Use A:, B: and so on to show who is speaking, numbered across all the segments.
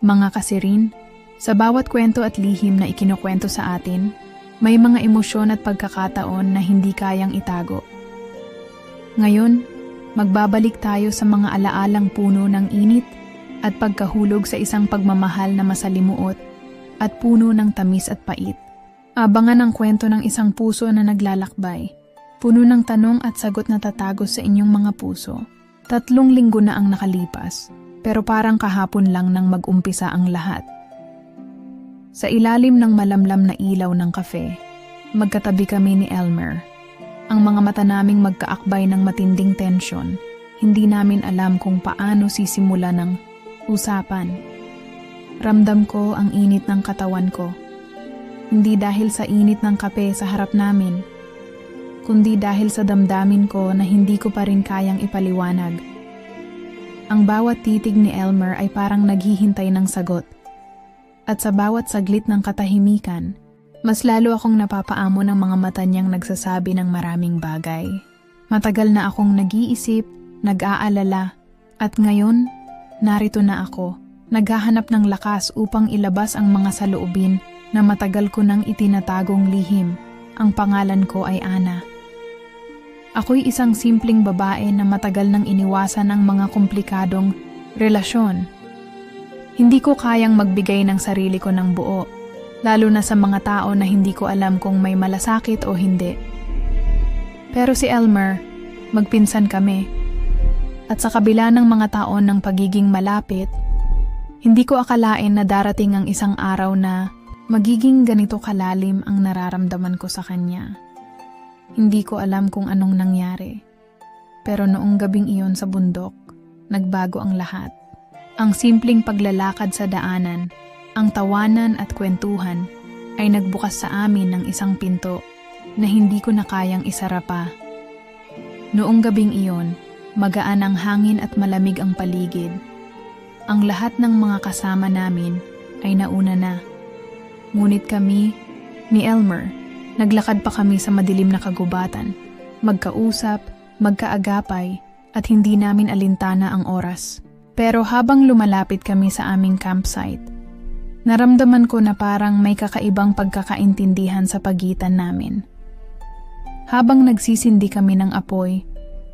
A: Mga kasirin, sa bawat kwento at lihim na ikinukwento sa atin, may mga emosyon at pagkakataon na hindi kayang itago. Ngayon, magbabalik tayo sa mga alaalang puno ng init at pagkahulog sa isang pagmamahal na masalimuot at puno ng tamis at pait. Abangan ang kwento ng isang puso na naglalakbay, puno ng tanong at sagot na tatagos sa inyong mga puso. 3 linggo na ang nakalipas, pero parang kahapon lang nang mag-umpisa ang lahat. Sa ilalim ng malamlam na ilaw ng kafe, magkatabi kami ni Elmer. Ang mga mata naming magkaakbay ng matinding tensyon, hindi namin alam kung paano sisimula ng usapan. Ramdam ko ang init ng katawan ko. Hindi dahil sa init ng kape sa harap namin, kundi dahil sa damdamin ko na hindi ko pa rin kayang ipaliwanag. Ang bawat titig ni Elmer ay parang naghihintay ng sagot. At sa bawat saglit ng katahimikan, mas lalo akong napapaamo ng mga mata niyang nagsasabi ng maraming bagay. Matagal na akong nag-iisip, nag-aalala, at ngayon, narito na ako, naghahanap ng lakas upang ilabas ang mga saloobin na matagal ko nang itinatagong lihim. Ang pangalan ko ay Ana. Ako'y isang simpleng babae na matagal nang iniwasan ang mga komplikadong relasyon. Hindi ko kayang magbigay ng sarili ko ng buo, lalo na sa mga tao na hindi ko alam kung may malasakit o hindi. Pero si Elmer, magpinsan kami. At sa kabila ng mga taon ng pagiging malapit, hindi ko akalain na darating ang isang araw na magiging ganito kalalim ang nararamdaman ko sa kanya. Hindi ko alam kung anong nangyari. Pero noong gabing iyon sa bundok, nagbago ang lahat. Ang simpleng paglalakad sa daanan, ang tawanan at kwentuhan ay nagbukas sa amin ng isang pinto na hindi ko na kayang isara pa. Noong gabing iyon, magaan ang hangin at malamig ang paligid. Ang lahat ng mga kasama namin ay nauna na. Ngunit kami, ni Elmer, naglakad pa kami sa madilim na kagubatan, magkausap, magkaagapay, at hindi namin alintana ang oras. Pero habang lumalapit kami sa aming campsite, naramdaman ko na parang may kakaibang pagkakaintindihan sa pagitan namin. Habang nagsisindi kami ng apoy,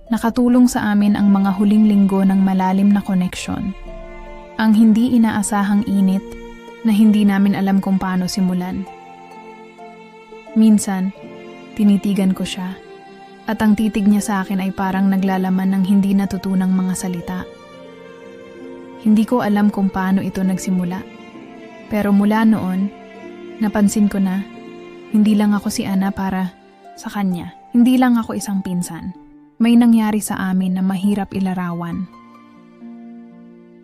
A: nakatulong sa amin ang mga huling linggo ng malalim na koneksyon. Ang hindi inaasahang init na hindi namin alam kung paano simulan. Minsan, tinitigan ko siya, at ang titig niya sa akin ay parang naglalaman ng hindi natutunang mga salita. Hindi ko alam kung paano ito nagsimula, pero mula noon, napansin ko na, hindi lang ako si Ana para sa kanya. Hindi lang ako isang pinsan. May nangyari sa amin na mahirap ilarawan.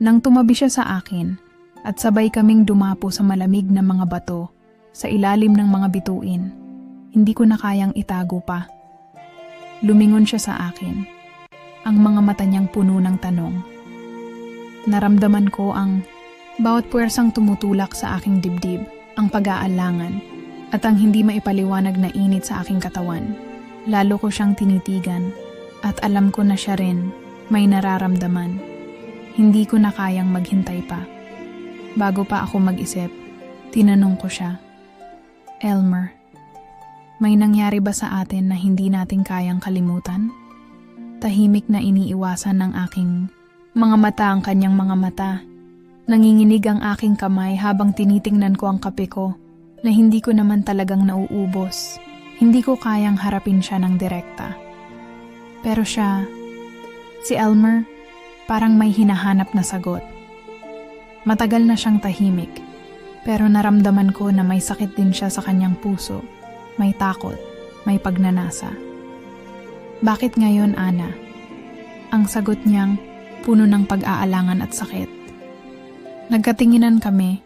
A: Nang tumabi siya sa akin, at sabay kaming dumapo sa malamig na mga bato, sa ilalim ng mga bituin, hindi ko na kayang itago pa. Lumingon siya sa akin, ang mga mata niyang puno ng tanong. Naramdaman ko ang bawat puwersang tumutulak sa aking dibdib, ang pag-aalangan, at ang hindi maipaliwanag na init sa aking katawan. Lalo ko siyang tinitigan, at alam ko na siya rin may nararamdaman. Hindi ko na kayang maghintay pa. Bago pa ako mag-isip, tinanong ko siya, Elmer, may nangyari ba sa atin na hindi natin kayang kalimutan? Tahimik na iniiwasan ng aking mga mata ang kanyang mga mata. Nanginginig ang aking kamay habang tinitingnan ko ang kape ko na hindi ko naman talagang nauubos. Hindi ko kayang harapin siya ng direkta. Pero siya, si Elmer, parang may hinahanap na sagot. Matagal na siyang tahimik, pero naramdaman ko na may sakit din siya sa kanyang puso, may takot, may pagnanasa. Bakit ngayon, Ana? Ang sagot niyang puno ng pag-aalangan at sakit. Nagkatinginan kami,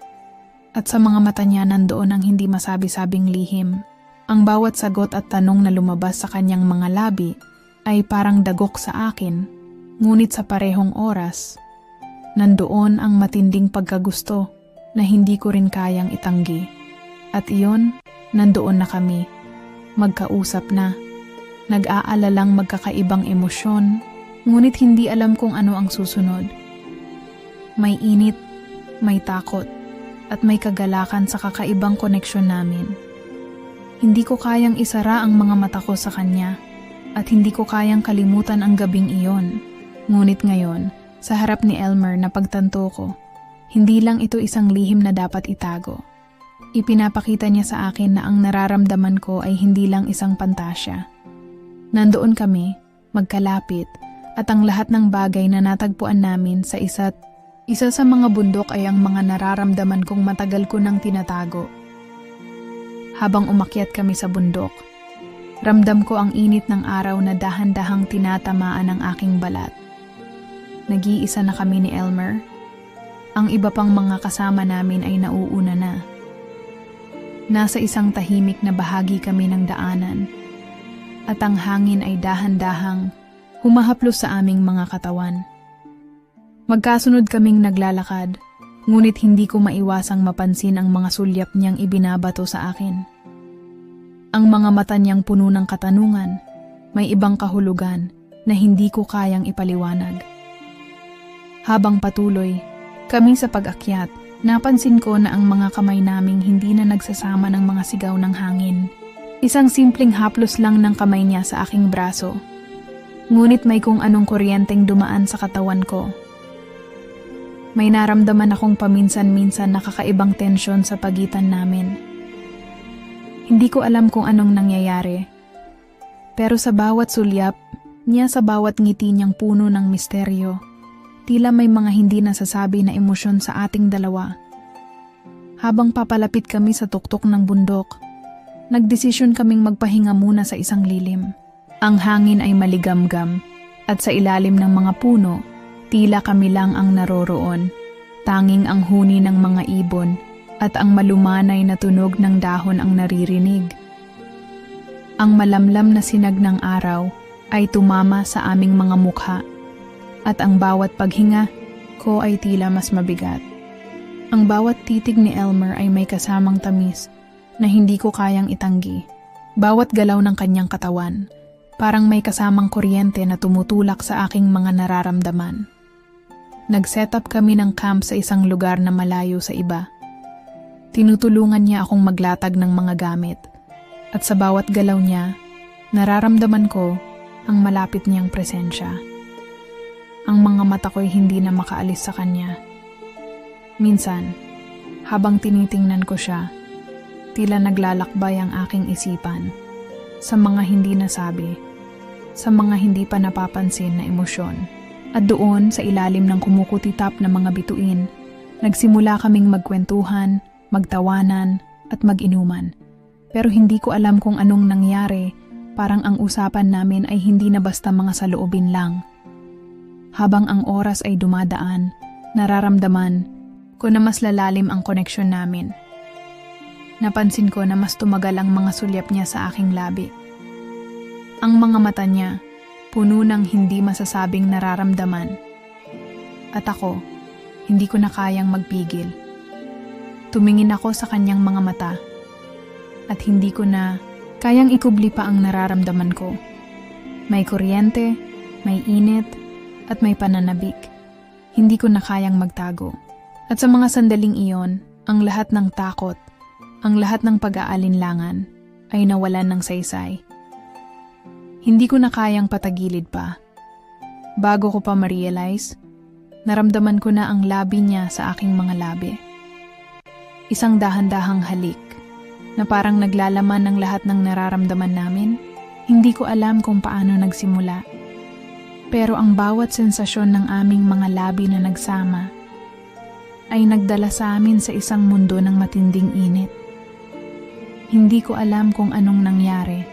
A: at sa mga mata niya nandoon ang hindi masabi-sabing lihim. Ang bawat sagot at tanong na lumabas sa kanyang mga labi ay parang dagok sa akin, ngunit sa parehong oras, nandoon ang matinding pagkagusto na hindi ko rin kayang itanggi. At iyon, nandoon na kami, magkausap na, nag-aalalang magkakaibang emosyon, ngunit hindi alam kung ano ang susunod. May init, may takot, at may kagalakan sa kakaibang koneksyon namin. Hindi ko kayang isara ang mga mata ko sa kanya at hindi ko kayang kalimutan ang gabing iyon. Ngunit ngayon, sa harap ni Elmer na pagtanto ko, hindi lang ito isang lihim na dapat itago. Ipinapakita niya sa akin na ang nararamdaman ko ay hindi lang isang pantasya. Nandoon kami, magkalapit, at ang lahat ng bagay na natagpuan namin sa isa sa mga bundok ay ang mga nararamdaman kong matagal ko nang tinatago. Habang umakyat kami sa bundok, ramdam ko ang init ng araw na dahan-dahang tinatamaan ang aking balat. Nag-iisa na kami ni Elmer. Ang iba pang mga kasama namin ay nauuna na. Nasa isang tahimik na bahagi kami ng daanan, at ang hangin ay dahan-dahang humahaplos sa aming mga katawan. Magkasunod kaming naglalakad, ngunit hindi ko maiwasang mapansin ang mga sulyap niyang ibinabato sa akin. Ang mga mata niyang puno ng katanungan, may ibang kahulugan na hindi ko kayang ipaliwanag. Habang patuloy kami sa pag-akyat, napansin ko na ang mga kamay naming hindi na nagsasama ng mga sigaw ng hangin. Isang simpleng haplos lang ng kamay niya sa aking braso. Ngunit may kung anong kuryenteng dumaan sa katawan ko. May naramdaman akong paminsan-minsan na kakaibang tensyon sa pagitan namin. Hindi ko alam kung anong nangyayari. Pero sa bawat sulyap, niya sa bawat ngiti niyang puno ng misteryo, tila may mga hindi nasasabi na emosyon sa ating dalawa. Habang papalapit kami sa tuktok ng bundok, nagdesisyon kaming magpahinga muna sa isang lilim. Ang hangin ay maligamgam at sa ilalim ng mga puno, tila kami lang ang naroroon, tanging ang huni ng mga ibon at ang malumanay na tunog ng dahon ang naririnig. Ang malamlam na sinag ng araw ay tumama sa aming mga mukha at ang bawat paghinga ko ay tila mas mabigat. Ang bawat titig ni Elmer ay may kasamang tamis na hindi ko kayang itanggi. Bawat galaw ng kanyang katawan, parang may kasamang kuryente na tumutulak sa aking mga nararamdaman. Nag-set up kami ng camp sa isang lugar na malayo sa iba. Tinutulungan niya akong maglatag ng mga gamit. At sa bawat galaw niya, nararamdaman ko ang malapit niyang presensya. Ang mga mata ko'y hindi na makaalis sa kanya. Minsan, habang tinitingnan ko siya, tila naglalakbay ang aking isipan sa mga hindi nasabi, sa mga hindi pa napapansin na emosyon. At doon sa ilalim ng kumukutitap na mga bituin, nagsimula kaming magkwentuhan, magtawanan at mag-inuman. Pero hindi ko alam kung anong nangyari, parang ang usapan namin ay hindi na basta mga saloobin lang. Habang ang oras ay dumadaan, nararamdaman ko na mas lalalim ang koneksyon namin. Napansin ko na mas tumagal ang mga sulyap niya sa aking labi. Ang mga mata niya, puno ng hindi masasabing nararamdaman. At ako, hindi ko na kayang magpigil. Tumingin ako sa kanyang mga mata at hindi ko na kayang ikubli pa ang nararamdaman ko. May kuryente, may init, at may pananabik. Hindi ko na kayang magtago. At sa mga sandaling iyon, ang lahat ng takot, ang lahat ng pag-aalinlangan ay nawalan ng saysay. Hindi ko na kayang patagilid pa. Bago ko pa ma-realize, naramdaman ko na ang labi niya sa aking mga labi. Isang dahan-dahang halik na parang naglalaman ng lahat ng nararamdaman namin. Hindi ko alam kung paano nagsimula. Pero ang bawat sensasyon ng aming mga labi na nagsama ay nagdala sa amin sa isang mundo ng matinding init. Hindi ko alam kung anong nangyari.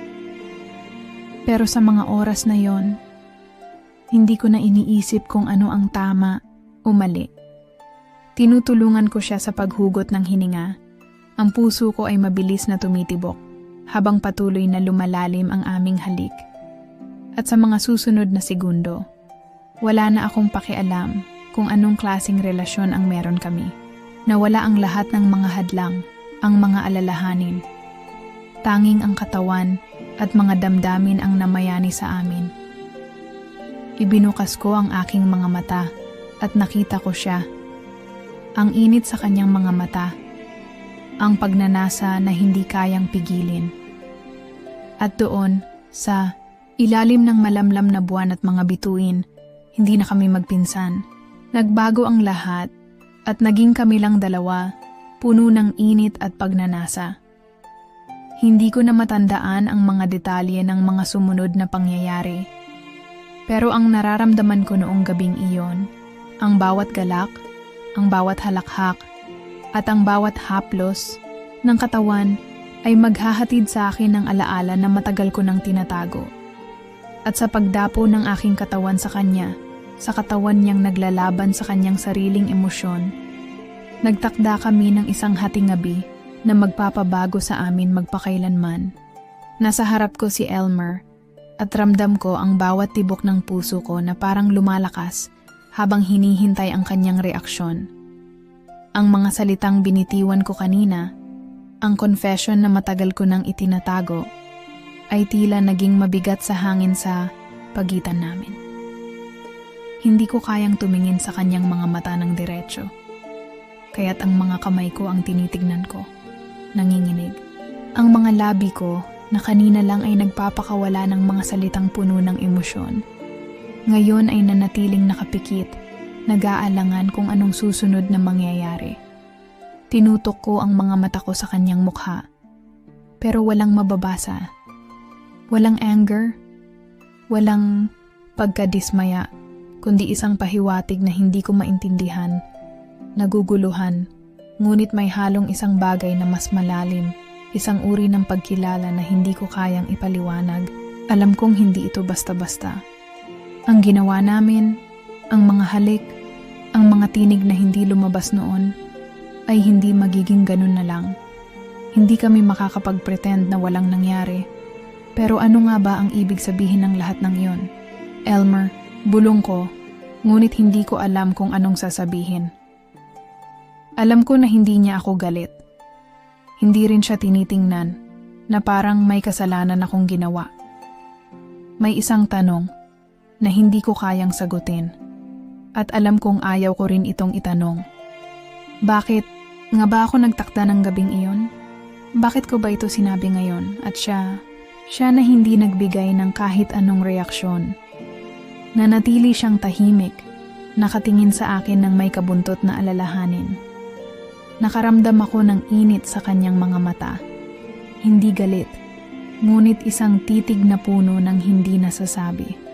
A: Pero sa mga oras na yon, hindi ko na iniisip kung ano ang tama o mali. Tinutulungan ko siya sa paghugot ng hininga. Ang puso ko ay mabilis na tumitibok habang patuloy na lumalalim ang aming halik. At sa mga susunod na segundo, wala na akong pakialam kung anong klaseng relasyon ang meron kami. Nawala ang lahat ng mga hadlang, ang mga alalahanin. Tanging ang katawan at mga damdamin ang namayani sa amin. Ibinukas ko ang aking mga mata at nakita ko siya. ang init sa kanyang mga mata, ang pagnanasa na hindi kayang pigilin. At doon, sa ilalim ng malamlam na buwan at mga bituin, hindi na kami magpinsan. Nagbago ang lahat at naging kami lang dalawa, puno ng init at pagnanasa. Hindi ko na matandaan ang mga detalye ng mga sumunod na pangyayari. Pero ang nararamdaman ko noong gabing iyon, ang bawat galak, ang bawat halakhak, at ang bawat haplos ng katawan ay maghahatid sa akin ng alaala na matagal ko nang tinatago. At sa pagdapo ng aking katawan sa kanya, sa katawan niyang naglalaban sa kanyang sariling emosyon, nagtakda kami ng isang hatingabi na magpapabago sa amin magpakailanman. Nasa harap ko si Elmer at ramdam ko ang bawat tibok ng puso ko na parang lumalakas habang hinihintay ang kanyang reaksyon. Ang mga salitang binitiwan ko kanina, ang confession na matagal ko nang itinatago, ay tila naging mabigat sa hangin sa pagitan namin. Hindi ko kayang tumingin sa kanyang mga mata ng diretsyo, kaya't ang mga kamay ko ang tinitignan ko, nanginginig. Ang mga labi ko na kanina lang ay nagpapakawala ng mga salitang puno ng emosyon, ngayon ay nanatiling nakapikit, nag-aalangan kung anong susunod na mangyayari. Tinutok ko ang mga mata ko sa kanyang mukha, pero walang mababasa. Walang anger, walang pagkadismaya, kundi isang pahiwatig na hindi ko maintindihan, naguguluhan, ngunit may halong isang bagay na mas malalim, isang uri ng pagkilala na hindi ko kayang ipaliwanag. Alam kong hindi ito basta-basta. Ang ginawa namin, ang mga halik, ang mga tinig na hindi lumabas noon, ay hindi magiging ganun na lang. Hindi kami makakapag-pretend na walang nangyari. Pero ano nga ba ang ibig sabihin ng lahat ng iyon? Elmer, bulong ko, ngunit hindi ko alam kung anong sasabihin. Alam ko na hindi niya ako galit. Hindi rin siya tinitingnan na parang may kasalanan akong ginawa. May isang tanong na hindi ko kayang sagutin at alam kong ayaw ko rin itong itanong. Bakit nga ba ako nagtakda ng gabing iyon? Bakit ko ba ito sinabi ngayon at siya na hindi nagbigay ng kahit anong reaksyon? Nanatili siyang tahimik, nakatingin sa akin ng may kabuntot na alalahanin. Nakaramdam ako ng init sa kanyang mga mata. Hindi galit, ngunit isang titig na puno ng hindi nasasabi.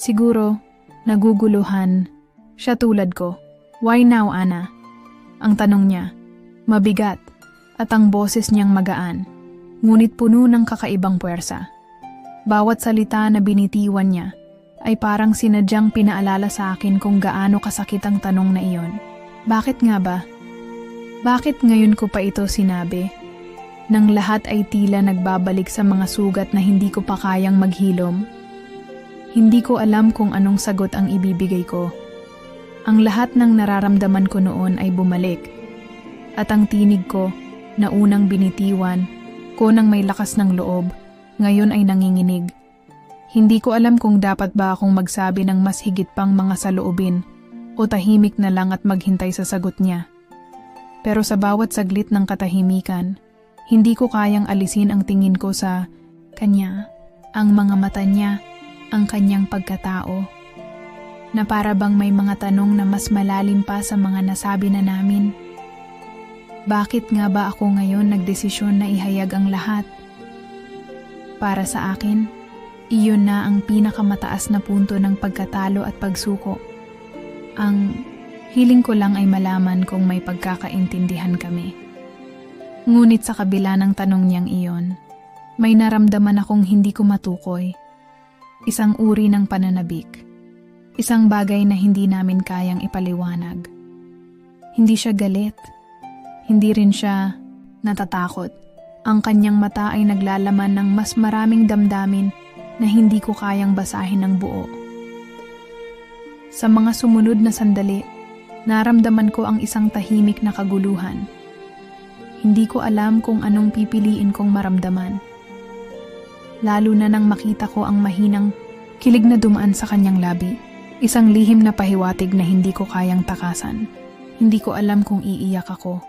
A: Siguro, naguguluhan, siya tulad ko. Why now, Ana? Ang tanong niya, mabigat, at ang boses niyang magaan, ngunit puno ng kakaibang puwersa. Bawat salita na binitiwan niya ay parang sinadyang pinaalala sa akin kung gaano kasakit ang tanong na iyon. Bakit nga ba? Bakit ngayon ko pa ito sinabi? Nang lahat ay tila nagbabalik sa mga sugat na hindi ko pa kayang maghilom. Hindi ko alam kung anong sagot ang ibibigay ko. Ang lahat ng nararamdaman ko noon ay bumalik. At ang tinig ko, na unang binitiwan ko nang may lakas ng loob, ngayon ay nanginginig. Hindi ko alam kung dapat ba akong magsabi ng mas higit pang mga saloobin o tahimik na lang at maghintay sa sagot niya. Pero sa bawat saglit ng katahimikan, hindi ko kayang alisin ang tingin ko sa kanya, ang mga mata niya, ang kanyang pagkatao, na para bang may mga tanong na mas malalim pa sa mga nasabi na namin. Bakit nga ba ako ngayon nagdesisyon na ihayag ang lahat? Para sa akin, iyon na ang pinakamataas na punto ng pagkatalo at pagsuko. Ang hiling ko lang ay malaman kung may pagkakaintindihan kami. Ngunit sa kabila ng tanong niyang iyon, may naramdaman akong hindi ko matukoy. Isang uri ng pananabik. Isang bagay na hindi namin kayang ipaliwanag. Hindi siya galit. Hindi rin siya natatakot. Ang kanyang mata ay naglalaman ng mas maraming damdamin na hindi ko kayang basahin ng buo. Sa mga sumunod na sandali, naramdaman ko ang isang tahimik na kaguluhan. Hindi ko alam kung anong pipiliin kong maramdaman. Lalo na nang makita ko ang mahinang kilig na dumaan sa kanyang labi. Isang lihim na pahiwatig na hindi ko kayang takasan. Hindi ko alam kung iiyak ako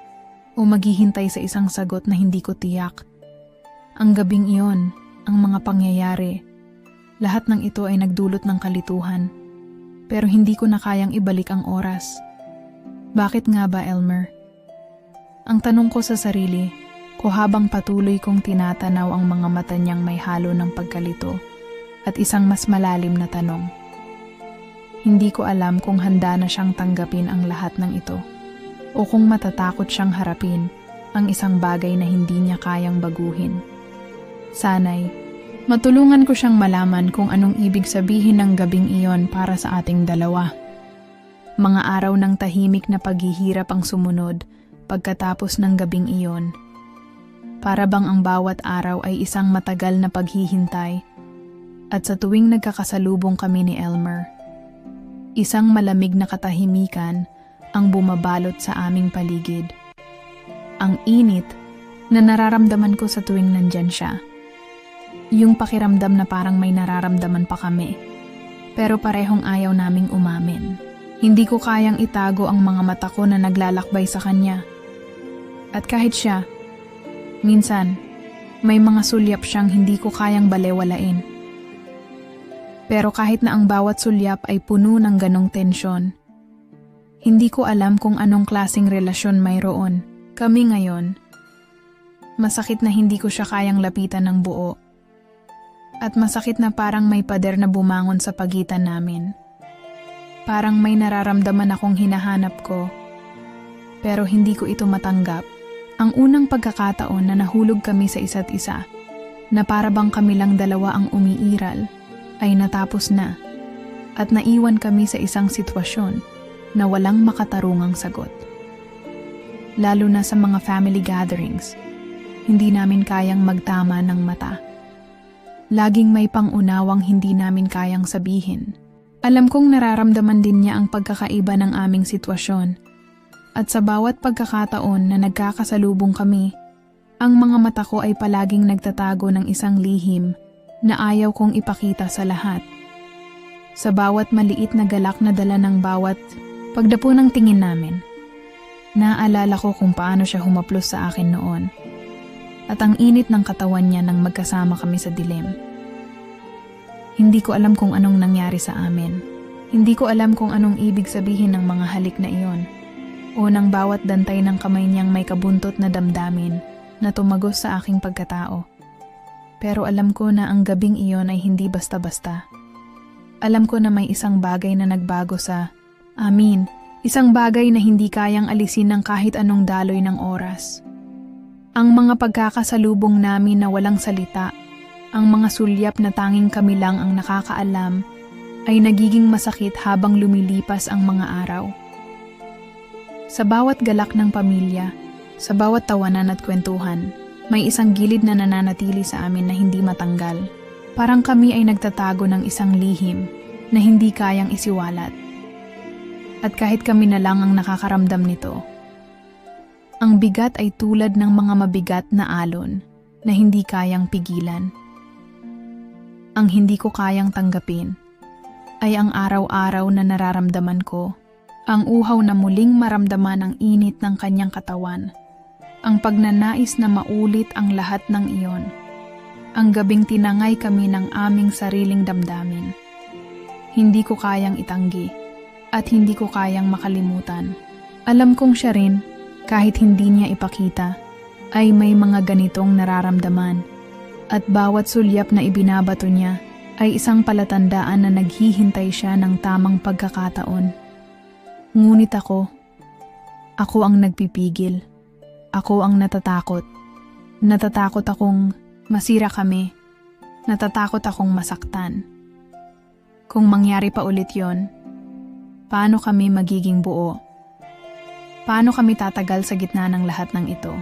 A: o maghihintay sa isang sagot na hindi ko tiyak. Ang gabing iyon, ang mga pangyayari, lahat ng ito ay nagdulot ng kalituhan. Pero hindi ko na kayang ibalik ang oras. Bakit nga ba, Elmer? Ang tanong ko sa sarili ko habang patuloy kong tinatanaw ang mga mata niyang may halo ng pagkalito at isang mas malalim na tanong. Hindi ko alam kung handa na siyang tanggapin ang lahat ng ito o kung matatakot siyang harapin ang isang bagay na hindi niya kayang baguhin. Sana'y matulungan ko siyang malaman kung anong ibig sabihin ng gabing iyon para sa ating dalawa. Mga araw ng tahimik na paghihirap ang sumunod pagkatapos ng gabing iyon. Para bang ang bawat araw ay isang matagal na paghihintay at sa tuwing nagkakasalubong kami ni Elmer, isang malamig na katahimikan ang bumabalot sa aming paligid. Ang init na nararamdaman ko sa tuwing nandyan siya. Yung pakiramdam na parang may nararamdaman pa kami, pero parehong ayaw naming umamin. Hindi ko kayang itago ang mga mata ko na naglalakbay sa kanya. At kahit siya, minsan, may mga sulyap siyang hindi ko kayang balewalain. Pero kahit na ang bawat sulyap ay puno ng ganong tensyon, hindi ko alam kung anong klaseng relasyon mayroon kami ngayon. Masakit na hindi ko siya kayang lapitan ng buo. At masakit na parang may pader na bumangon sa pagitan namin. Parang may nararamdaman akong hinahanap ko, pero hindi ko ito matanggap. Ang unang pagkakataon na nahulog kami sa isa't isa, na para bang kami lang dalawa ang umiiral, ay natapos na at naiwan kami sa isang sitwasyon na walang makatarungang sagot. Lalo na sa mga family gatherings, hindi namin kayang magtama ng mata. Laging may pangunawang hindi namin kayang sabihin. Alam kong nararamdaman din niya ang pagkakaiba ng aming sitwasyon. At sa bawat pagkakataon na nagkakasalubong kami, ang mga mata ko ay palaging nagtatago ng isang lihim na ayaw kong ipakita sa lahat. Sa bawat maliit na galak na dala ng bawat pagdapo ng tingin namin, naaalala ko kung paano siya humaplos sa akin noon. At ang init ng katawan niya nang magkasama kami sa dilim. Hindi ko alam kung anong nangyari sa amin. Hindi ko alam kung anong ibig sabihin ng mga halik na iyon o ng bawat dantay ng kamay niyang may kabuntot na damdamin na tumagos sa aking pagkatao. Pero alam ko na ang gabing iyon ay hindi basta-basta. Alam ko na may isang bagay na nagbago sa amin, isang bagay na hindi kayang alisin ng kahit anong daloy ng oras. Ang mga pagkakasalubong namin na walang salita, ang mga sulyap na tanging kami lang ang nakakaalam, ay nagiging masakit habang lumilipas ang mga araw. Sa bawat galak ng pamilya, sa bawat tawanan at kwentuhan, may isang gilid na nananatili sa amin na hindi matanggal. Parang kami ay nagtatago ng isang lihim na hindi kayang isiwalat. At kahit kami na lang ang nakakaramdam nito, ang bigat ay tulad ng mga mabigat na alon na hindi kayang pigilan. Ang hindi ko kayang tanggapin ay ang araw-araw na nararamdaman ko, ang uhaw na muling maramdaman ang init ng kanyang katawan, ang pagnanais na maulit ang lahat ng iyon, ang gabing tinangay kami ng aming sariling damdamin. Hindi ko kayang itanggi at hindi ko kayang makalimutan. Alam kong siya rin, kahit hindi niya ipakita, ay may mga ganitong nararamdaman at bawat sulyap na ibinabato niya ay isang palatandaan na naghihintay siya ng tamang pagkakataon. Ngunit ako ang nagpipigil. Ako ang natatakot. Natatakot akong masira kami. Natatakot akong masaktan. Kung mangyari pa ulit yon, paano kami magiging buo? Paano kami tatagal sa gitna ng lahat ng ito?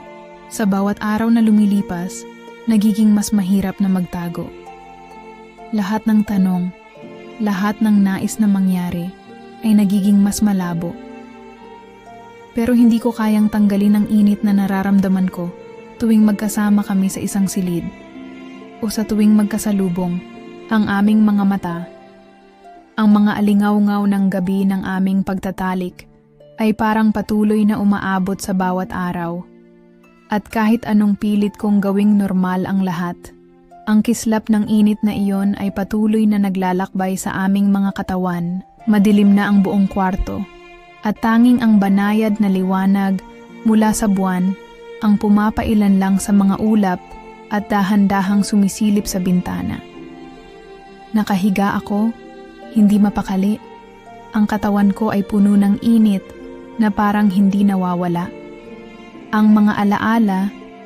A: Sa bawat araw na lumilipas, nagiging mas mahirap na magtago. Lahat ng tanong, lahat ng nais na mangyari, ay nagiging mas malabo. Pero hindi ko kayang tanggalin ang init na nararamdaman ko tuwing magkasama kami sa isang silid o sa tuwing magkasalubong ang aming mga mata. Ang mga alingaw-ngaw ng gabi ng aming pagtatalik ay parang patuloy na umaabot sa bawat araw. At kahit anong pilit kong gawing normal ang lahat, ang kislap ng init na iyon ay patuloy na naglalakbay sa aming mga katawan, madilim na ang buong kwarto, at tanging ang banayad na liwanag mula sa buwan ang pumapailan lang sa mga ulap at dahan-dahang sumisilip sa bintana. Nakahiga ako, hindi mapakali. Ang katawan ko ay puno ng init na parang hindi nawawala. Ang mga alaala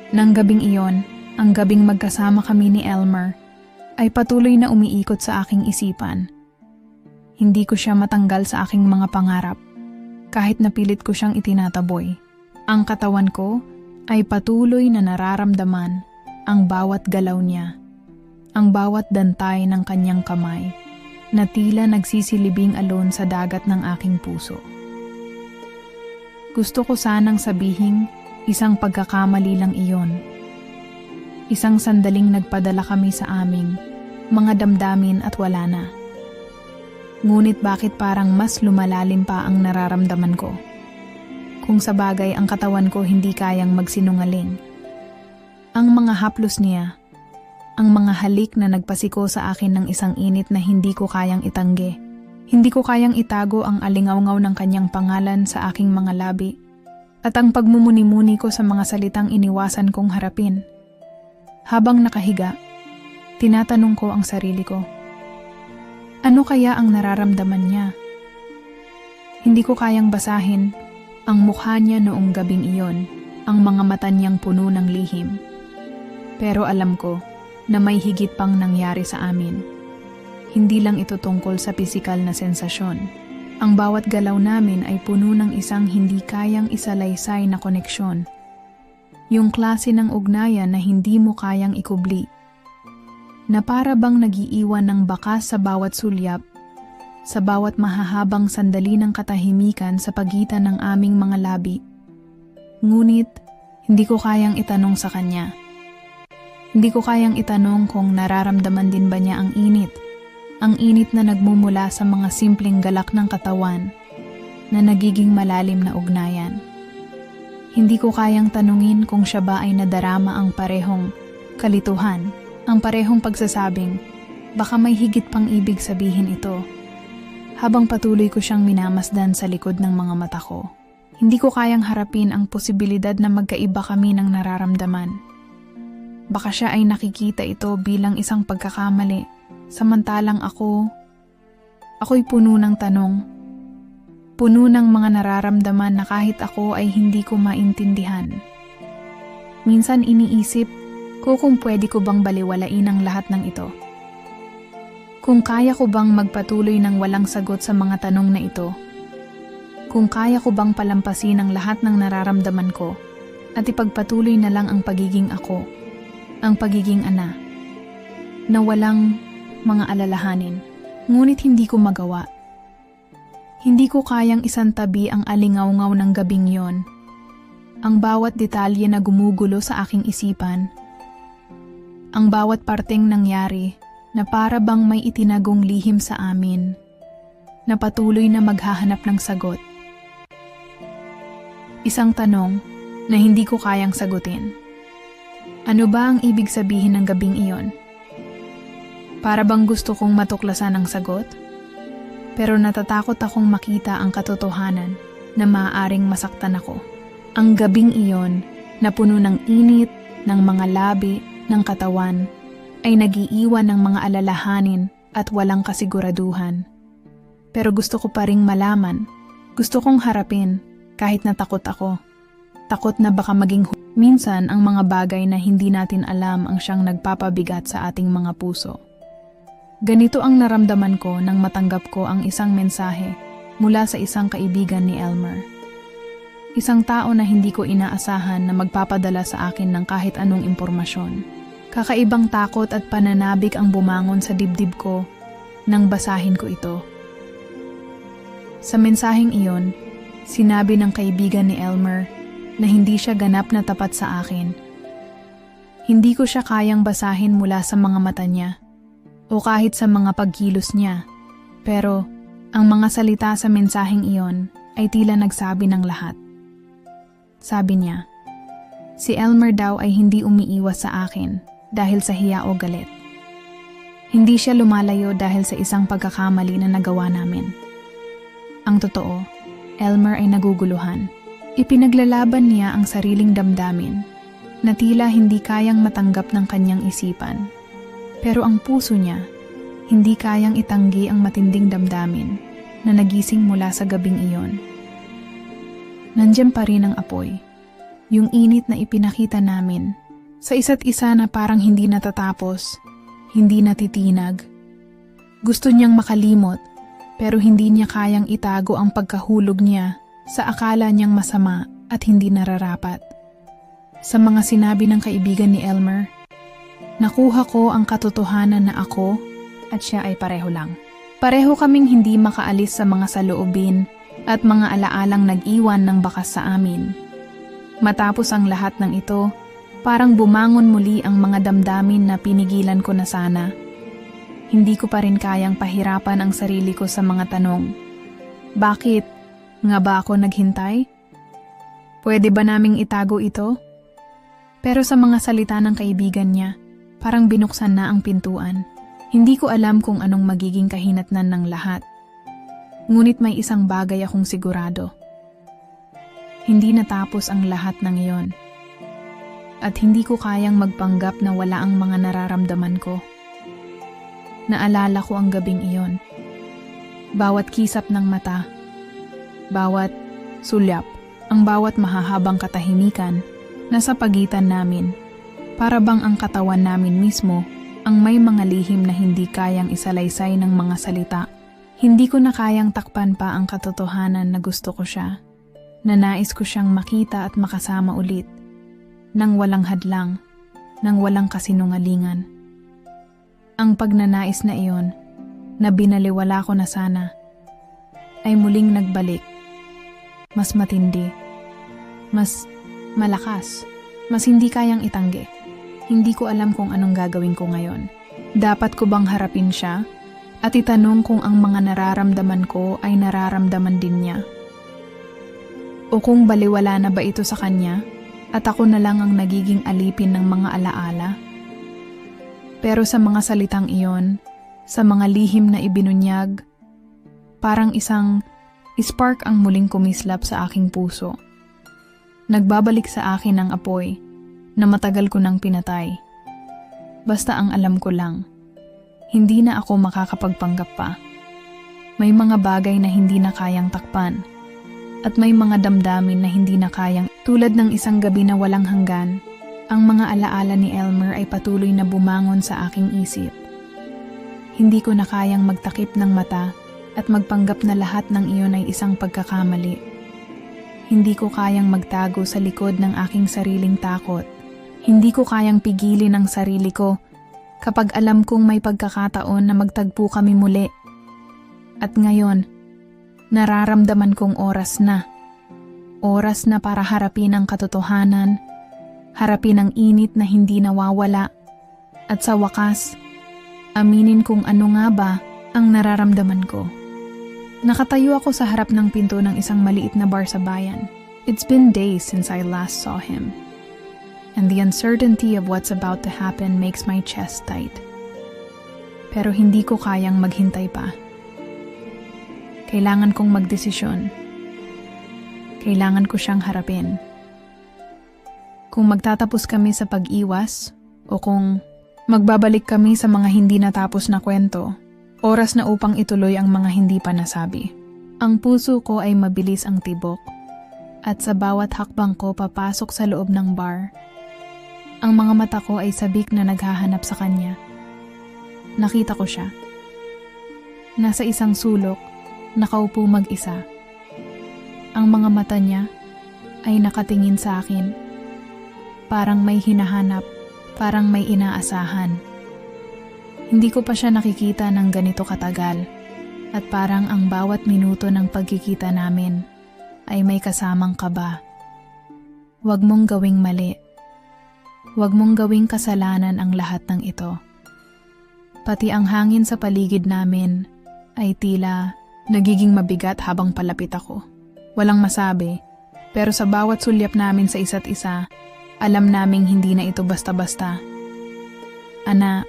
A: ng gabing iyon, ang gabing magkasama kami ni Elmer, ay patuloy na umiikot sa aking isipan. Hindi ko siya matanggal sa aking mga pangarap, kahit napilit ko siyang itinataboy. Ang katawan ko ay patuloy na nararamdaman ang bawat galaw niya, ang bawat dantay ng kanyang kamay, na tila nagsisilibing alon sa dagat ng aking puso. Gusto ko sanang sabihing isang pagkakamali lang iyon. Isang sandaling nagpadala kami sa aming mga damdamin at wala na. Ngunit bakit parang mas lumalalim pa ang nararamdaman ko? Kung sa bagay ang katawan ko hindi kayang magsinungaling. Ang mga haplos niya, ang mga halik na nagpasiko sa akin ng isang init na hindi ko kayang itanggi. Hindi ko kayang itago ang alingawngaw ng kanyang pangalan sa aking mga labi. At ang pagmumuni-muni ko sa mga salitang iniwasan kong harapin. Habang nakahiga, tinatanong ko ang sarili ko. Ano kaya ang nararamdaman niya? Hindi ko kayang basahin ang mukha niya noong gabing iyon, ang mga mata niyang puno ng lihim. Pero alam ko na may higit pang nangyari sa amin. Hindi lang ito tungkol sa pisikal na sensasyon. Ang bawat galaw namin ay puno ng isang hindi kayang isalaysay na koneksyon. Yung klase ng ugnayan na hindi mo kayang ikubli. Na para bang nagiiwan ng bakas sa bawat sulyap, sa bawat mahahabang sandali ng katahimikan sa pagitan ng aming mga labi. Ngunit, hindi ko kayang itanong sa kanya. Hindi ko kayang itanong kung nararamdaman din ba niya ang init. Ang init na nagmumula sa mga simpleng galak ng katawan na nagiging malalim na ugnayan. Hindi ko kayang tanungin kung siya ba ay nadarama ang parehong kalituhan, ang parehong pagsasabing, baka may higit pang ibig sabihin ito. Habang patuloy ko siyang minamasdan sa likod ng mga mata ko, hindi ko kayang harapin ang posibilidad na magkaiba kami ng nararamdaman. Baka siya ay nakikita ito bilang isang pagkakamali. Samantalang ako'y puno ng tanong, puno ng mga nararamdaman na kahit ako ay hindi ko maintindihan. Minsan iniisip ko kung pwede ko bang baliwalain ang lahat ng ito. Kung kaya ko bang magpatuloy ng walang sagot sa mga tanong na ito. Kung kaya ko bang palampasin ang lahat ng nararamdaman ko at ipagpatuloy na lang ang pagiging ako, ang pagiging ana, na walang mga alalahanin, ngunit hindi ko magawa. Hindi ko kayang isantabi ang alingawngaw ng gabing yon, ang bawat detalye na gumugulo sa aking isipan, ang bawat parteng nangyari na para bang may itinagong lihim sa amin, na patuloy na maghahanap ng sagot. Isang tanong na hindi ko kayang sagutin. Ano ba ang ibig sabihin ng gabing iyon? Para bang gusto kong matuklasan ang sagot? Pero natatakot akong makita ang katotohanan na maaaring masaktan ako. Ang gabing iyon na puno ng init, ng mga labi, ng katawan, ay nagiiwan ng mga alalahanin at walang kasiguraduhan. Pero gusto ko pa ring malaman, gusto kong harapin kahit natakot ako. Takot na baka maging minsan ang mga bagay na hindi natin alam ang siyang nagpapabigat sa ating mga puso. Ganito ang naramdaman ko nang matanggap ko ang isang mensahe mula sa isang kaibigan ni Elmer. Isang tao na hindi ko inaasahan na magpapadala sa akin ng kahit anong impormasyon. Kakaibang takot at pananabik ang bumangon sa dibdib ko nang basahin ko ito. Sa mensaheng iyon, sinabi ng kaibigan ni Elmer na hindi siya ganap na tapat sa akin. Hindi ko siya kayang basahin mula sa mga mata niya o kahit sa mga pagkilos niya. Pero ang mga salita sa mensaheng iyon ay tila nagsabi ng lahat. Sabi niya, si Elmer daw ay hindi umiiwas sa akin dahil sa hiya o galit. Hindi siya lumalayo dahil sa isang pagkakamali na nagawa namin. Ang totoo, Elmer ay naguguluhan. Ipinaglalaban niya ang sariling damdamin na tila hindi kayang matanggap ng kanyang isipan. Pero ang puso niya, hindi kayang itanggi ang matinding damdamin na nagising mula sa gabing iyon. Nandiyan pa rin ang apoy, yung init na ipinakita namin sa isa't isa na parang hindi natatapos, hindi natitinag. Gusto niyang makalimot pero hindi niya kayang itago ang pagkahulog niya sa akala niyang masama at hindi nararapat. Sa mga sinabi ng kaibigan ni Elmer, nakuha ko ang katotohanan na ako at siya ay pareho lang. Pareho kaming hindi makaalis sa mga saloobin at mga alaalang nag-iwan ng bakas sa amin. Matapos ang lahat ng ito, parang bumangon muli ang mga damdamin na pinigilan ko na sana. Hindi ko pa rin kayang pahirapan ang sarili ko sa mga tanong. Bakit nga ba ako naghintay? Pwede ba naming itago ito? Pero sa mga salita ng kaibigan niya, parang binuksan na ang pintuan. Hindi ko alam kung anong magiging kahinatnan ng lahat. Ngunit may isang bagay akong sigurado. Hindi natapos ang lahat ng iyon. At hindi ko kayang magpanggap na wala ang mga nararamdaman ko. Naalala ko ang gabing iyon. Bawat kisap ng mata, bawat sulyap, ang bawat mahahabang katahimikan nasa pagitan namin, para bang ang katawan namin mismo ang may mga lihim na hindi kayang isalaysay ng mga salita. Hindi ko na kayang takpan pa ang katotohanan na gusto ko siya, na nais ko siyang makita at makasama ulit, nang walang hadlang, nang walang kasinungalingan. Ang pagnanais na iyon, na binaliwala ko na sana, ay muling nagbalik. Mas matindi, mas malakas, mas hindi kayang itanggi. Hindi ko alam kung anong gagawin ko ngayon. Dapat ko bang harapin siya at itanong kung ang mga nararamdaman ko ay nararamdaman din niya? O kung baliwala na ba ito sa kanya at ako na lang ang nagiging alipin ng mga alaala? Pero sa mga salitang iyon, sa mga lihim na ibinunyag, parang isang spark ang muling kumislap sa aking puso. Nagbabalik sa akin ang apoy na matagal ko nang pinatay. Basta ang alam ko lang, hindi na ako makakapagpanggap pa. May mga bagay na hindi na kayang takpan at may mga damdamin na hindi na kayang. Tulad ng isang gabi na walang hanggan, ang mga alaala ni Elmer ay patuloy na bumangon sa aking isip. Hindi ko na kayang magtakip ng mata at magpanggap na lahat ng iyon ay isang pagkakamali. Hindi ko kayang magtago sa likod ng aking sariling takot. Hindi ko kayang pigilin ang sarili ko kapag alam kong may pagkakataon na magtagpo kami muli. At ngayon, nararamdaman kong oras na. Oras na para harapin ang katotohanan, harapin ang init na hindi nawawala, at sa wakas, aminin kung ano nga ba ang nararamdaman ko. Nakatayo ako sa harap ng pinto ng isang maliit na bar sa bayan. It's been days since I last saw him. And the uncertainty of what's about to happen makes my chest tight. Pero hindi ko kayang maghintay pa. Kailangan kong magdesisyon. Kailangan ko siyang harapin. Kung magtatapos kami sa pag-iwas o kung magbabalik kami sa mga hindi natapos na kwento, oras na upang ituloy ang mga hindi pa nasabi. Ang puso ko ay mabilis ang tibok at sa bawat hakbang ko papasok sa loob ng bar, ang mga mata ko ay sabik na naghahanap sa kanya. Nakita ko siya. Nasa isang sulok, nakaupo mag-isa. Ang mga mata niya ay nakatingin sa akin. Parang may hinahanap, parang may inaasahan. Hindi ko pa siya nakikita ng ganito katagal at parang ang bawat minuto ng pagkikita namin ay may kasamang kaba. Huwag mong gawing mali. Huwag mong gawing kasalanan ang lahat ng ito. Pati ang hangin sa paligid namin ay tila nagiging mabigat habang palapit ako. Walang masabi, pero sa bawat sulyap namin sa isa't isa, alam naming hindi na ito basta-basta. Ana,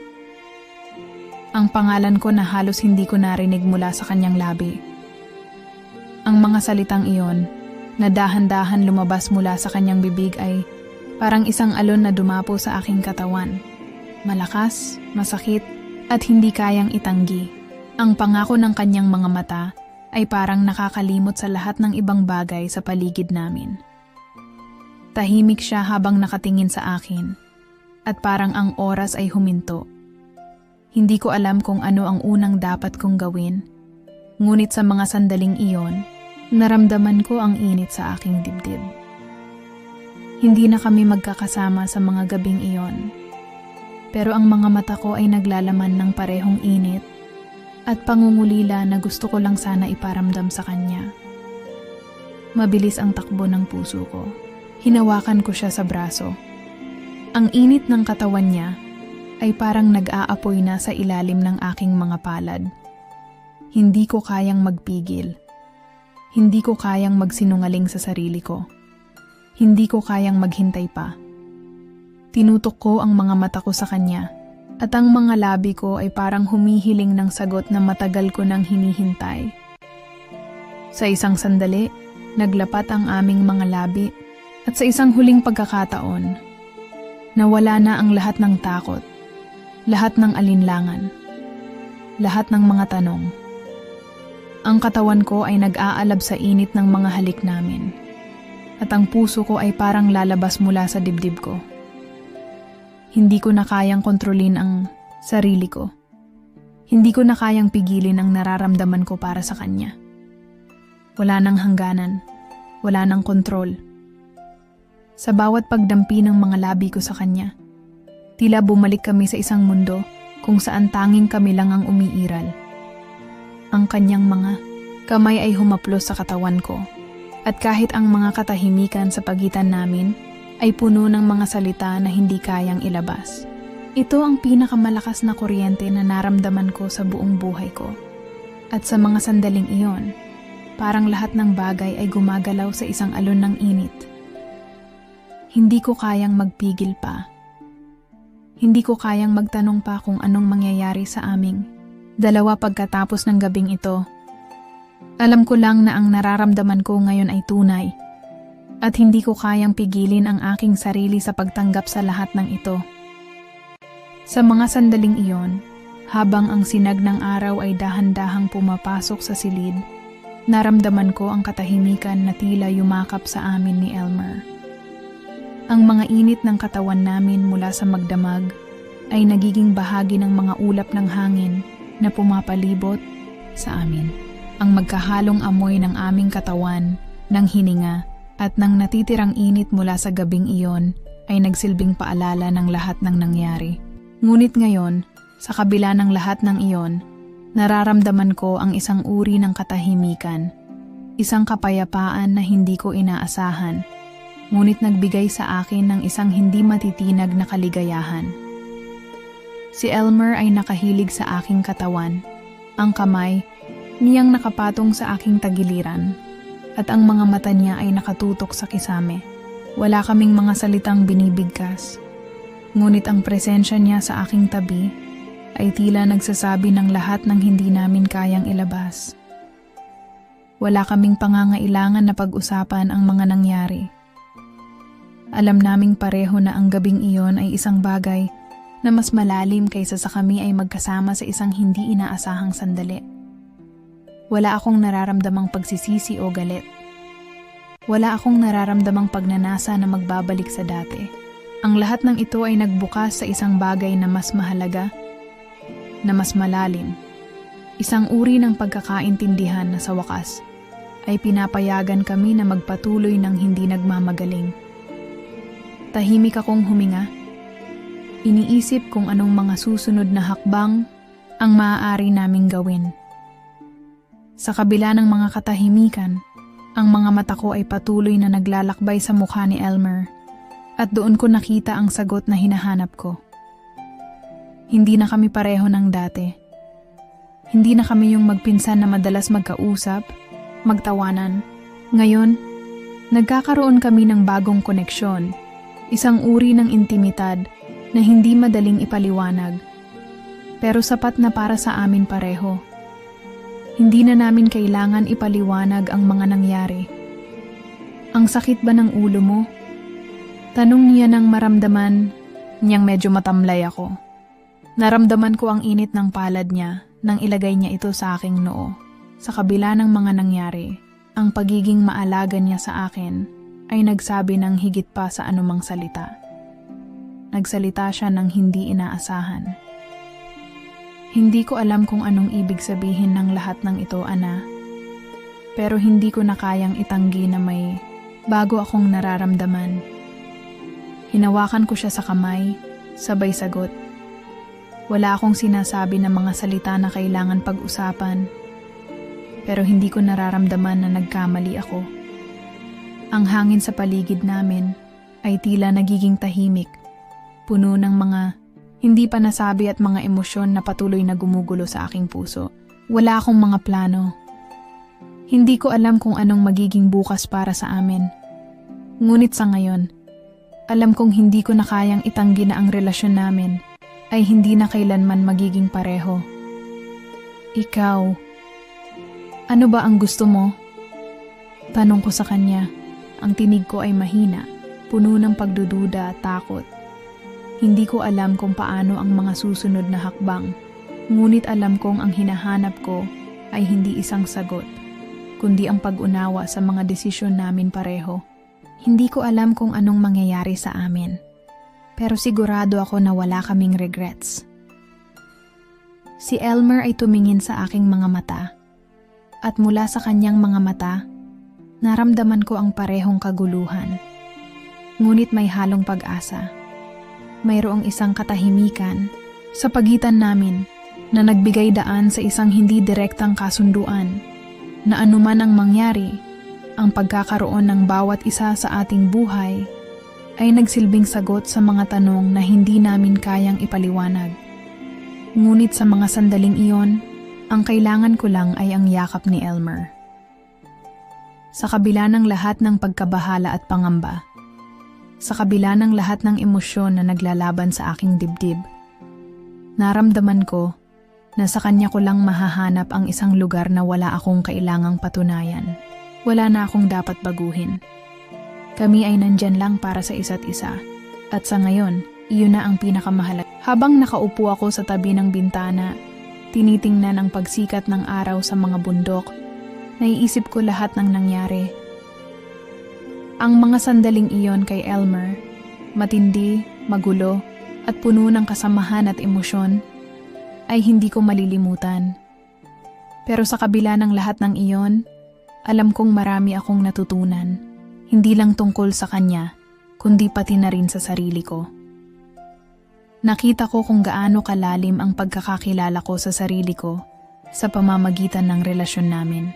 A: ang pangalan ko na halos hindi ko narinig mula sa kanyang labi. Ang mga salitang iyon, na dahan-dahan lumabas mula sa kanyang bibig ay parang isang alon na dumapo sa aking katawan. Malakas, masakit, at hindi kayang itanggi. Ang pangako ng kanyang mga mata ay parang nakakalimot sa lahat ng ibang bagay sa paligid namin. Tahimik siya habang nakatingin sa akin, at parang ang oras ay huminto. Hindi ko alam kung ano ang unang dapat kong gawin, ngunit sa mga sandaling iyon, naramdaman ko ang init sa aking dibdib. Hindi na kami magkakasama sa mga gabing iyon, pero ang mga mata ko ay naglalaman ng parehong init at pangungulila na gusto ko lang sana iparamdam sa kanya. Mabilis ang takbo ng puso ko. Hinawakan ko siya sa braso. Ang init ng katawan niya ay parang nag-aapoy na sa ilalim ng aking mga palad. Hindi ko kayang magpigil. Hindi ko kayang magsinungaling sa sarili ko. Hindi ko kayang maghintay pa. Tinutok ko ang mga mata ko sa kanya, at ang mga labi ko ay parang humihiling ng sagot na matagal ko nang hinihintay. Sa isang sandali, naglapat ang aming mga labi, at sa isang huling pagkakataon, nawala na ang lahat ng takot, lahat ng alinlangan, lahat ng mga tanong. Ang katawan ko ay nag-aalab sa init ng mga halik namin, at ang puso ko ay parang lalabas mula sa dibdib ko. Hindi ko na kayang kontrolin ang sarili ko. Hindi ko na kayang pigilin ang nararamdaman ko para sa kanya. Wala nang hangganan, wala nang kontrol. Sa bawat pagdampi ng mga labi ko sa kanya, tila bumalik kami sa isang mundo kung saan tanging kami lang ang umiiral. Ang kanyang mga kamay ay humaplos sa katawan ko, at kahit ang mga katahimikan sa pagitan namin ay puno ng mga salita na hindi kayang ilabas. Ito ang pinakamalakas na kuryente na naramdaman ko sa buong buhay ko. At sa mga sandaling iyon, parang lahat ng bagay ay gumagalaw sa isang alon ng init. Hindi ko kayang magpigil pa. Hindi ko kayang magtanong pa kung anong mangyayari sa aming dalawa pagkatapos ng gabing ito. Alam ko lang na ang nararamdaman ko ngayon ay tunay, at hindi ko kayang pigilin ang aking sarili sa pagtanggap sa lahat ng ito. Sa mga sandaling iyon, habang ang sinag ng araw ay dahan-dahang pumapasok sa silid, naramdaman ko ang katahimikan na tila yumakap sa amin ni Elmer. Ang mga init ng katawan namin mula sa magdamag ay nagiging bahagi ng mga ulap ng hangin na pumapalibot sa amin. Ang magkahalong amoy ng aming katawan, ng hininga, at ng natitirang init mula sa gabing iyon ay nagsilbing paalala ng lahat ng nangyari. Ngunit ngayon, sa kabila ng lahat ng iyon, nararamdaman ko ang isang uri ng katahimikan, isang kapayapaan na hindi ko inaasahan, ngunit nagbigay sa akin ng isang hindi matitinag na kaligayahan. Si Elmer ay nakahilig sa aking katawan, ang kamay niyang nakapatong sa aking tagiliran, at ang mga mata niya ay nakatutok sa kisame. Wala kaming mga salitang binibigkas, ngunit ang presensya niya sa aking tabi ay tila nagsasabi ng lahat ng hindi namin kayang ilabas. Wala kaming pangangailangan na pag-usapan ang mga nangyari. Alam naming pareho na ang gabing iyon ay isang bagay na mas malalim kaysa sa kami ay magkasama sa isang hindi inaasahang sandali. Wala akong nararamdamang pagsisisi o galit. Wala akong nararamdamang pagnanasa na magbabalik sa dati. Ang lahat ng ito ay nagbukas sa isang bagay na mas mahalaga, na mas malalim. Isang uri ng pagkakaintindihan na sa wakas ay pinapayagan kami na magpatuloy ng hindi nagmamagaling. Tahimik akong huminga. Iniisip kung anong mga susunod na hakbang ang maaari naming gawin. Sa kabila ng mga katahimikan, ang mga mata ko ay patuloy na naglalakbay sa mukha ni Elmer, at doon ko nakita ang sagot na hinahanap ko. Hindi na kami pareho ng dati. Hindi na kami yung magpinsan na madalas magkausap, magtawanan, Ngayon, nagkakaroon kami ng bagong koneksyon, isang uri ng intimitad na hindi madaling ipaliwanag, pero sapat na para sa amin pareho. Hindi na namin kailangan ipaliwanag ang mga nangyari. Ang sakit ba ng ulo mo? Tanong niya nang maramdaman niyang medyo matamlay ako. Naramdaman ko ang init ng palad niya nang ilagay niya ito sa aking noo. Sa kabila ng mga nangyari, ang pagiging maalaga niya sa akin ay nagsabi ng higit pa sa anumang salita. Nagsalita siya ng hindi inaasahan. Hindi ko alam kung anong ibig sabihin ng lahat ng ito, Ana. Pero hindi ko na kayang itanggi na may bago akong nararamdaman. Hinawakan ko siya sa kamay, sabay sagot. Wala akong sinasabi na mga salita na kailangan pag-usapan. Pero hindi ko nararamdaman na nagkamali ako. Ang hangin sa paligid namin ay tila nagiging tahimik, puno ng mga hindi pa nasabi at mga emosyon na patuloy na gumugulo sa aking puso. Wala akong mga plano. Hindi ko alam kung anong magiging bukas para sa amin. Ngunit sa ngayon, alam kong hindi ko na kayang itanggi na ang relasyon namin ay hindi na kailanman magiging pareho. Ikaw, ano ba ang gusto mo? Tanong ko sa kanya. Ang tinig ko ay mahina, puno ng pagdududa at takot. Hindi ko alam kung paano ang mga susunod na hakbang, ngunit alam kong ang hinahanap ko ay hindi isang sagot, kundi ang pag-unawa sa mga desisyon namin pareho. Hindi ko alam kung anong mangyayari sa amin, pero sigurado ako na wala kaming regrets. Si Elmer ay tumingin sa aking mga mata, at mula sa kanyang mga mata, naramdaman ko ang parehong kaguluhan. Ngunit may halong pag-asa. Mayroong isang katahimikan sa pagitan namin na nagbigay daan sa isang hindi direktang kasunduan na anuman ang mangyari, ang pagkakaroon ng bawat isa sa ating buhay ay nagsilbing sagot sa mga tanong na hindi namin kayang ipaliwanag. Ngunit sa mga sandaling iyon, ang kailangan ko lang ay ang yakap ni Elmer. Sa kabila ng lahat ng pagkabahala at pangamba, sa kabila ng lahat ng emosyon na naglalaban sa aking dibdib, naramdaman ko na sa kanya ko lang mahahanap ang isang lugar na wala akong kailangang patunayan. Wala na akong dapat baguhin. Kami ay nandyan lang para sa isa't isa. At sa ngayon, iyon na ang pinakamahalaga. Habang nakaupo ako sa tabi ng bintana, tinitingnan ang pagsikat ng araw sa mga bundok, naiisip ko lahat ng nangyari. Ang mga sandaling iyon kay Elmer, matindi, magulo, at puno ng kasamahan at emosyon, ay hindi ko malilimutan. Pero sa kabila ng lahat ng iyon, alam kong marami akong natutunan, hindi lang tungkol sa kanya, kundi pati na rin sa sarili ko. Nakita ko kung gaano kalalim ang pagkakakilala ko sa sarili ko sa pamamagitan ng relasyon namin.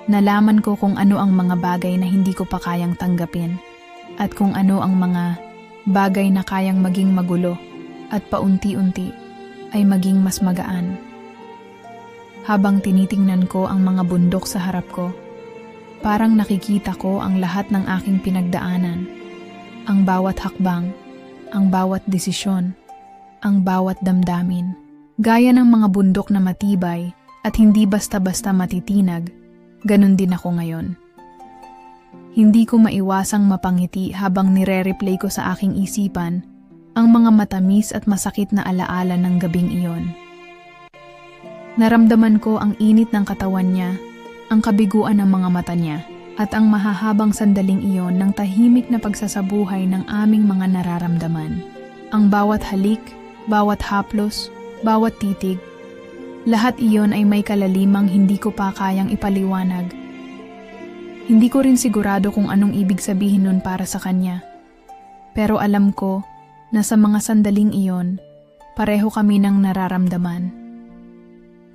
A: Nalaman ko kung ano ang mga bagay na hindi ko pa kayang tanggapin at kung ano ang mga bagay na kayang maging magulo at paunti-unti ay maging mas magaan. Habang tinitingnan ko ang mga bundok sa harap ko, parang nakikita ko ang lahat ng aking pinagdaanan, ang bawat hakbang, ang bawat desisyon, ang bawat damdamin. Gaya ng mga bundok na matibay at hindi basta-basta matitinag, ganun din ako ngayon. Hindi ko maiwasang mapangiti habang nire-replay ko sa aking isipan ang mga matamis at masakit na alaala ng gabing iyon. Naramdaman ko ang init ng katawan niya, ang kabiguan ng mga mata niya, at ang mahahabang sandaling iyon ng tahimik na pagsasabuhay ng aming mga nararamdaman. Ang bawat halik, bawat haplos, bawat titig, lahat iyon ay may kalalimang hindi ko pa kayang ipaliwanag. Hindi ko rin sigurado kung anong ibig sabihin nun para sa kanya. Pero alam ko na sa mga sandaling iyon, pareho kami ng nararamdaman.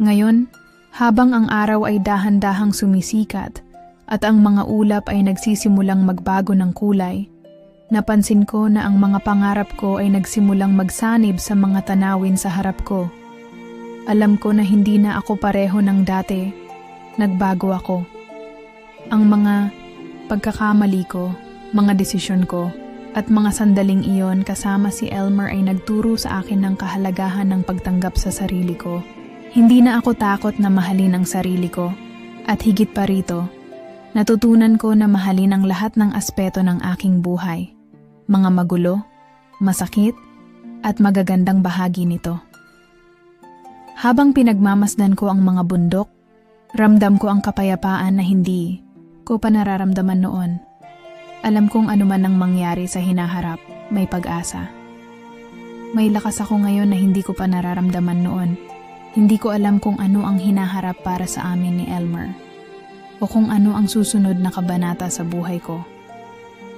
A: Ngayon, habang ang araw ay dahan-dahang sumisikat at ang mga ulap ay nagsisimulang magbago ng kulay, napansin ko na ang mga pangarap ko ay nagsimulang magsanib sa mga tanawin sa harap ko. Alam ko na hindi na ako pareho ng dati. Nagbago ako. Ang mga pagkakamali ko, mga desisyon ko, at mga sandaling iyon kasama si Elmer ay nagturo sa akin ng kahalagahan ng pagtanggap sa sarili ko. Hindi na ako takot na mahalin ang sarili ko. At higit pa rito, natutunan ko na mahalin ang lahat ng aspeto ng aking buhay. Mga magulo, masakit, at magagandang bahagi nito. Habang pinagmamasdan ko ang mga bundok, ramdam ko ang kapayapaan na hindi ko pa nararamdaman noon. Alam kong anuman ang mangyari sa hinaharap, may pag-asa. May lakas ako ngayon na hindi ko pa nararamdaman noon. Hindi ko alam kung ano ang hinaharap para sa amin ni Elmer, o kung ano ang susunod na kabanata sa buhay ko.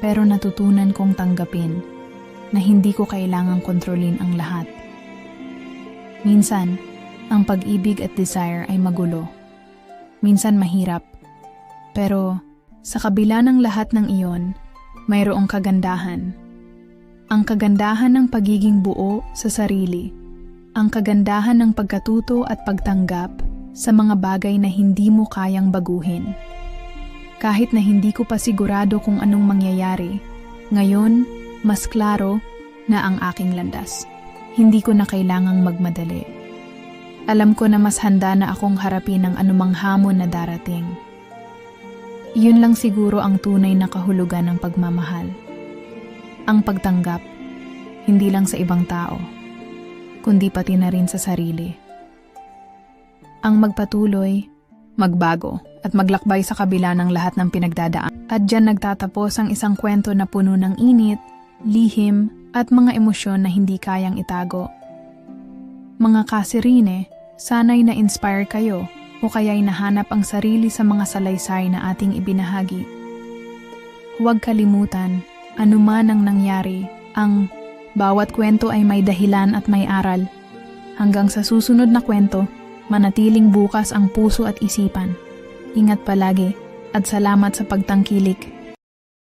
A: Pero natutunan kong tanggapin na hindi ko kailangang kontrolin ang lahat. Minsan, ang pag-ibig at desire ay magulo. Minsan mahirap. Pero sa kabila ng lahat ng iyon, mayroong kagandahan. Ang kagandahan ng pagiging buo sa sarili. Ang kagandahan ng pagkatuto at pagtanggap sa mga bagay na hindi mo kayang baguhin. Kahit na hindi ko pa sigurado kung anong mangyayari, ngayon, mas klaro na ang aking landas. Hindi ko na kailangang magmadali. Alam ko na mas handa na akong harapin ang anumang hamon na darating. Iyon lang siguro ang tunay na kahulugan ng pagmamahal. Ang pagtanggap, hindi lang sa ibang tao, kundi pati na rin sa sarili. Ang magpatuloy, magbago, at maglakbay sa kabila ng lahat ng pinagdadaan. At dyan nagtatapos ang isang kwento na puno ng init, lihim, at mga emosyon na hindi kayang itago. Mga kasirine, sana'y na-inspire kayo o kaya'y nahanap ang sarili sa mga salaysay na ating ibinahagi. Huwag kalimutan, anuman ang nangyari, ang bawat kwento ay may dahilan at may aral. Hanggang sa susunod na kwento, manatiling bukas ang puso at isipan. Ingat palagi at salamat sa pagtangkilik.